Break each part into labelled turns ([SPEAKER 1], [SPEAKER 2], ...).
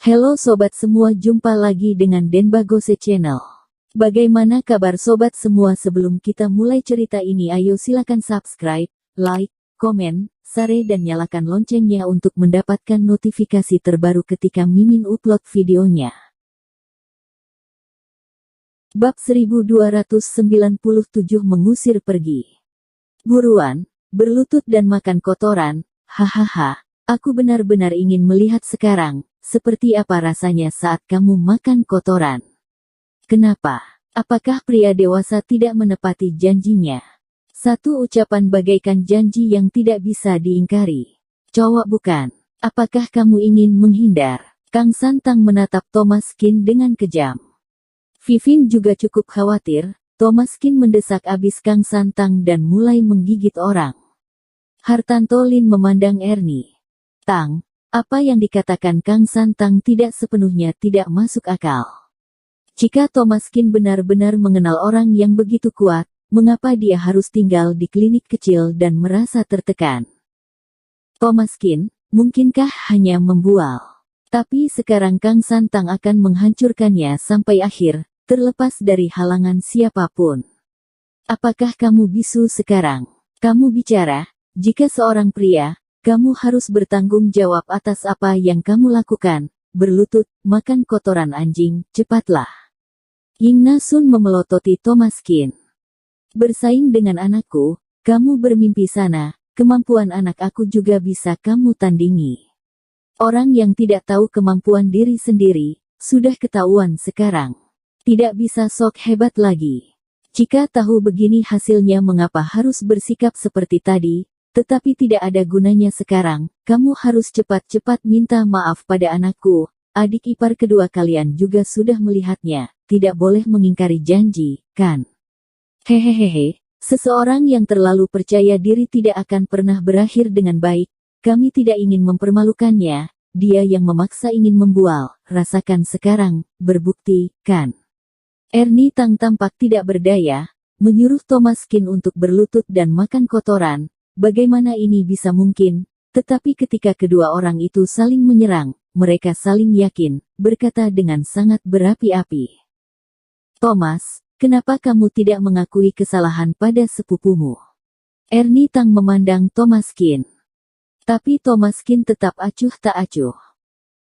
[SPEAKER 1] Halo sobat semua, jumpa lagi dengan Denbagose Channel. Bagaimana kabar sobat semua? Sebelum kita mulai cerita ini, ayo silakan subscribe, like, komen, share dan nyalakan loncengnya untuk mendapatkan notifikasi terbaru ketika Mimin upload videonya. Bab 1297 mengusir pergi. Buruan, berlutut dan makan kotoran, hahaha, aku benar-benar ingin melihat sekarang, seperti apa rasanya saat kamu makan kotoran. Kenapa? Apakah pria dewasa tidak menepati janjinya? Satu ucapan bagaikan janji yang tidak bisa diingkari. Cowok bukan? Apakah kamu ingin menghindar? Kang Santang menatap Thomaskin dengan kejam. Vivin juga cukup khawatir. Thomaskin mendesak abis Kang Santang dan mulai menggigit orang. Hartanto Lin memandang Ernie. Tang, apa yang dikatakan Kang Santang tidak sepenuhnya tidak masuk akal. Jika Thomaskin benar-benar mengenal orang yang begitu kuat, mengapa dia harus tinggal di klinik kecil dan merasa tertekan? Thomaskin, mungkinkah hanya membual? Tapi sekarang Kang Santang akan menghancurkannya sampai akhir, terlepas dari halangan siapapun. Apakah kamu bisu sekarang? Kamu bicara, jika seorang pria, kamu harus bertanggung jawab atas apa yang kamu lakukan. Berlutut, makan kotoran anjing, cepatlah. Ying Nasun memelototi Thomaskin. Bersaing dengan anakku, kamu bermimpi sana, kemampuan anak aku juga bisa kamu tandingi. Orang yang tidak tahu kemampuan diri sendiri, sudah ketahuan sekarang. Tidak bisa sok hebat lagi. Jika tahu begini hasilnya, mengapa harus bersikap seperti tadi? Tetapi tidak ada gunanya sekarang, kamu harus cepat-cepat minta maaf pada anakku. Adik ipar kedua kalian juga sudah melihatnya, tidak boleh mengingkari janji, kan? Hehehehe, seseorang yang terlalu percaya diri tidak akan pernah berakhir dengan baik. Kami tidak ingin mempermalukannya, dia yang memaksa ingin membual, rasakan sekarang, berbukti, kan? Ernie Tang tampak tidak berdaya, menyuruh Thomaskin untuk berlutut dan makan kotoran. Bagaimana ini bisa mungkin? Tetapi ketika kedua orang itu saling menyerang, mereka saling yakin, berkata dengan sangat berapi-api. Thomas, kenapa kamu tidak mengakui kesalahan pada sepupumu? Ernie Tang memandang Thomaskin. Tapi Thomaskin tetap acuh tak acuh.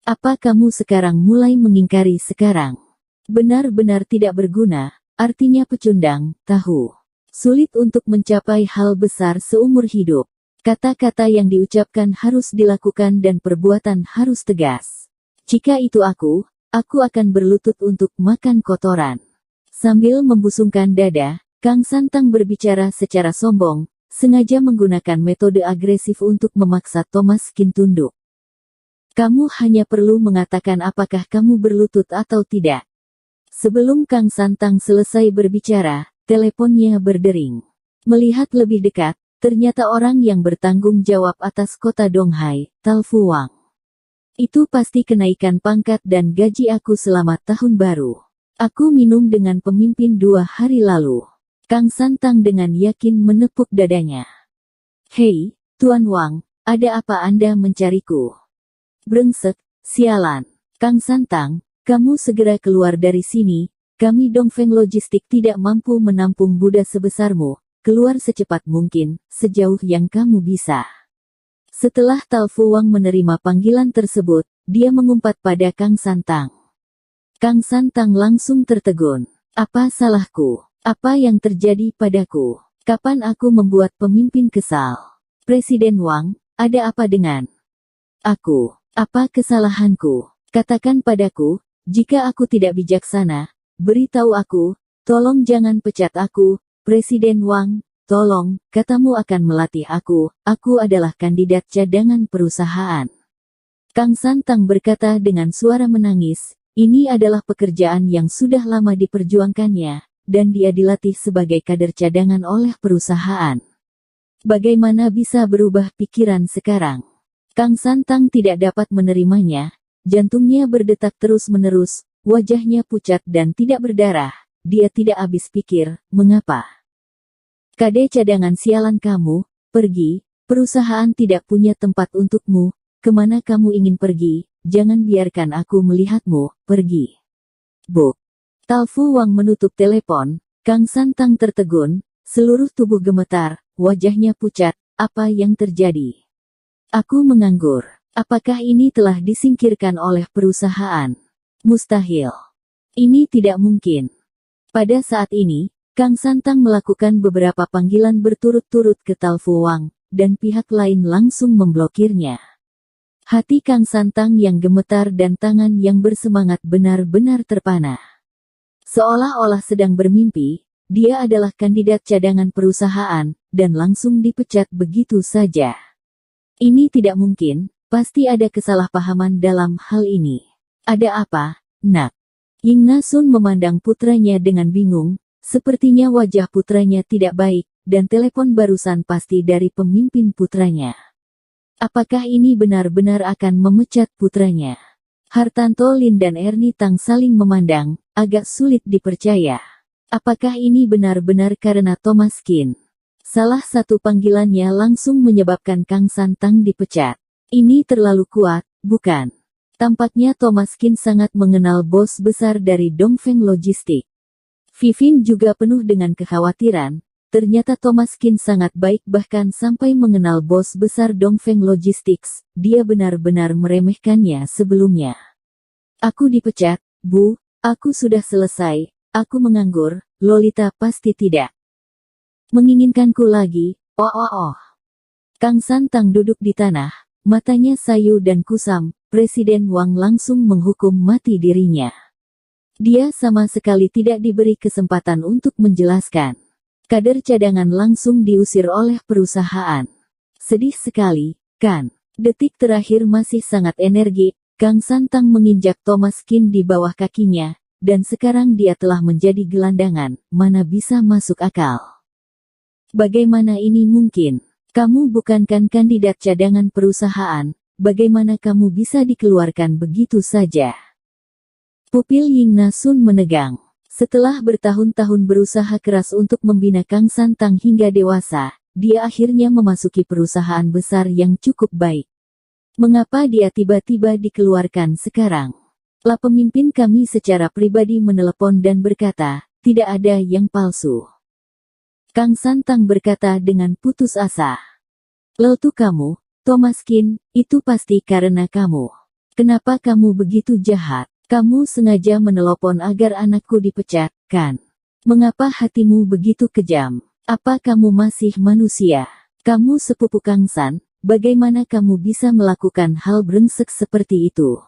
[SPEAKER 1] Apa kamu sekarang mulai mengingkari sekarang? Benar-benar tidak berguna, artinya pecundang, tahu. Sulit untuk mencapai hal besar seumur hidup. Kata-kata yang diucapkan harus dilakukan dan perbuatan harus tegas. Jika itu aku akan berlutut untuk makan kotoran. Sambil membusungkan dada, Kang Santang berbicara secara sombong, sengaja menggunakan metode agresif untuk memaksa Thomaskin tunduk. Kamu hanya perlu mengatakan apakah kamu berlutut atau tidak. Sebelum Kang Santang selesai berbicara, teleponnya berdering. Melihat lebih dekat, ternyata orang yang bertanggung jawab atas kota Donghai, Tal Fu Wang. Itu pasti kenaikan pangkat dan gaji aku selama tahun baru. Aku minum dengan pemimpin 2 hari lalu. Kang Santang dengan yakin menepuk dadanya. Hei, Tuan Wang, ada apa Anda mencariku? Brengsek, sialan. Kang Santang, kamu segera keluar dari sini, kami Dongfeng Logistik tidak mampu menampung Buddha sebesarmu, keluar secepat mungkin, sejauh yang kamu bisa. Setelah Tal Fu Wang menerima panggilan tersebut, dia mengumpat pada Kang Santang. Kang Santang langsung tertegun. Apa salahku? Apa yang terjadi padaku? Kapan aku membuat pemimpin kesal? Presiden Wang, ada apa dengan aku? Apa kesalahanku? Katakan padaku. Jika aku tidak bijaksana, beritahu aku, tolong jangan pecat aku, Presiden Wang, tolong, katamu akan melatih aku adalah kandidat cadangan perusahaan. Kang Santang berkata dengan suara menangis, ini adalah pekerjaan yang sudah lama diperjuangkannya, dan dia dilatih sebagai kader cadangan oleh perusahaan. Bagaimana bisa berubah pikiran sekarang? Kang Santang tidak dapat menerimanya. Jantungnya berdetak terus-menerus, wajahnya pucat dan tidak berdarah. Dia tidak habis pikir, mengapa? Kade cadangan sialan kamu, pergi, perusahaan tidak punya tempat untukmu, kemana kamu ingin pergi? jangan biarkan aku melihatmu, pergi. Buk. Talfu Wang menutup telepon, Kang Santang tertegun, seluruh tubuh gemetar, wajahnya pucat, apa yang terjadi? Aku menganggur. Apakah ini telah disingkirkan oleh perusahaan? Mustahil. Ini tidak mungkin. Pada saat ini, Kang Santang melakukan beberapa panggilan berturut-turut ke Talfu Wang, dan pihak lain langsung memblokirnya. Hati Kang Santang yang gemetar dan tangan yang bersemangat benar-benar terpana. Seolah-olah sedang bermimpi, dia adalah kandidat cadangan perusahaan, dan langsung dipecat begitu saja. Ini tidak mungkin, pasti ada kesalahpahaman dalam hal ini. Ada apa, nak? Ying Nasun memandang putranya dengan bingung, sepertinya wajah putranya tidak baik, dan telepon barusan pasti dari pemimpin putranya. Apakah ini benar-benar akan memecat putranya? Hartanto Lin dan Ernie Tang saling memandang, agak sulit dipercaya. Apakah ini benar-benar karena Thomas Qin? Salah satu panggilannya langsung menyebabkan Kang Santang dipecat. Ini terlalu kuat, bukan? Tampaknya Thomas Qin sangat mengenal bos besar dari Dongfeng Logistik. Vivin juga penuh dengan kekhawatiran. Ternyata Thomas Qin sangat baik bahkan sampai mengenal bos besar Dongfeng Logistics. Dia benar-benar meremehkannya sebelumnya. Aku dipecat, Bu. Aku sudah selesai. Aku menganggur. Lolita pasti tidak menginginkanku lagi. Oh. Kang Santang duduk di tanah, matanya sayu dan kusam. Presiden Wang langsung menghukum mati dirinya. Dia sama sekali tidak diberi kesempatan untuk menjelaskan. Kader cadangan langsung diusir oleh perusahaan. Sedih sekali, kan? Detik terakhir masih sangat energik. Kang Santang menginjak Thomas Qin di bawah kakinya, dan sekarang dia telah menjadi gelandangan, mana bisa masuk akal. Bagaimana ini mungkin? Kamu bukankan kandidat cadangan perusahaan, bagaimana kamu bisa dikeluarkan begitu saja? Pupil Ying Nasun menegang. Setelah bertahun-tahun berusaha keras untuk membina Kang Santang hingga dewasa, dia akhirnya memasuki perusahaan besar yang cukup baik. Mengapa dia tiba-tiba dikeluarkan sekarang? La pemimpin kami secara pribadi menelepon dan berkata, tidak ada yang palsu. Kang Santang berkata dengan putus asa. Lalu kamu, Thomas Qin, itu pasti karena kamu. Kenapa kamu begitu jahat? Kamu sengaja menelepon agar anakku dipecat, kan? Mengapa hatimu begitu kejam? Apa kamu masih manusia? Kamu sepupu Kang San, bagaimana kamu bisa melakukan hal brengsek seperti itu?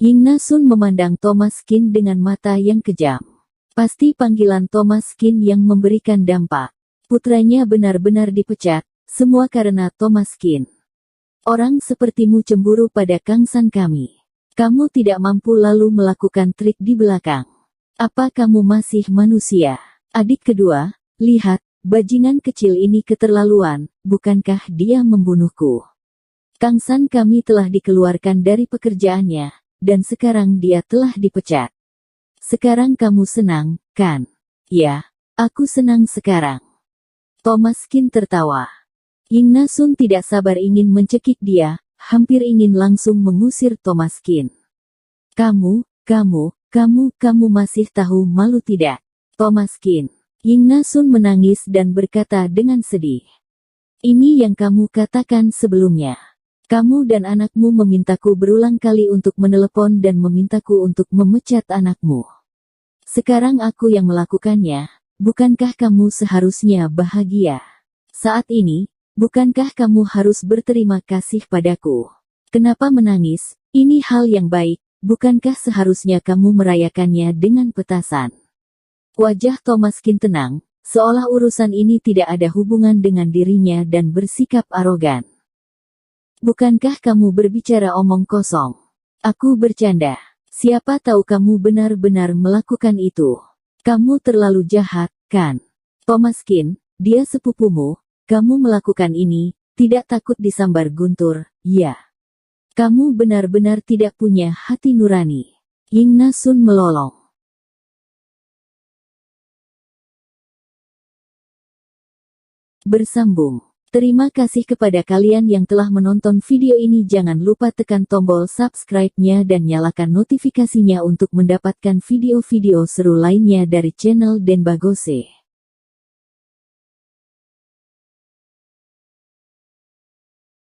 [SPEAKER 1] Ying Nasun memandang Thomas Qin dengan mata yang kejam. Pasti panggilan Thomas Qin yang memberikan dampak. Putranya benar-benar dipecat, semua karena Thomas Qin. Orang sepertimu cemburu pada Kang San kami. Kamu tidak mampu lalu melakukan trik di belakang. Apa kamu masih manusia? Adik kedua, lihat, bajingan kecil ini keterlaluan, bukankah dia membunuhku? Kang San kami telah dikeluarkan dari pekerjaannya, dan sekarang dia telah dipecat. Sekarang kamu senang, kan? Ya, aku senang sekarang. Thomas Qin tertawa. Ying Nasun tidak sabar ingin mencekik dia, hampir ingin langsung mengusir Thomas Qin. Kamu masih tahu malu tidak? Thomas Qin. Ying Nasun menangis dan berkata dengan sedih. Ini yang kamu katakan sebelumnya. Kamu dan anakmu memintaku berulang kali untuk menelepon dan memintaku untuk memecat anakmu. Sekarang aku yang melakukannya, bukankah kamu seharusnya bahagia? Saat ini, bukankah kamu harus berterima kasih padaku? Kenapa menangis? Ini hal yang baik, bukankah seharusnya kamu merayakannya dengan petasan? Wajah Thomas Qin tenang, seolah urusan ini tidak ada hubungan dengan dirinya dan bersikap arogan. Bukankah kamu berbicara omong kosong? Aku bercanda. Siapa tahu kamu benar-benar melakukan itu. Kamu terlalu jahat, kan? Thomas Qin, dia sepupumu, kamu melakukan ini, tidak takut disambar guntur, ya. Kamu benar-benar tidak punya hati nurani. Ying Nasun melolong. Bersambung. Terima kasih kepada kalian yang telah menonton video ini. Jangan lupa tekan tombol subscribe-nya dan nyalakan notifikasinya untuk mendapatkan video-video seru lainnya dari channel Denbagose.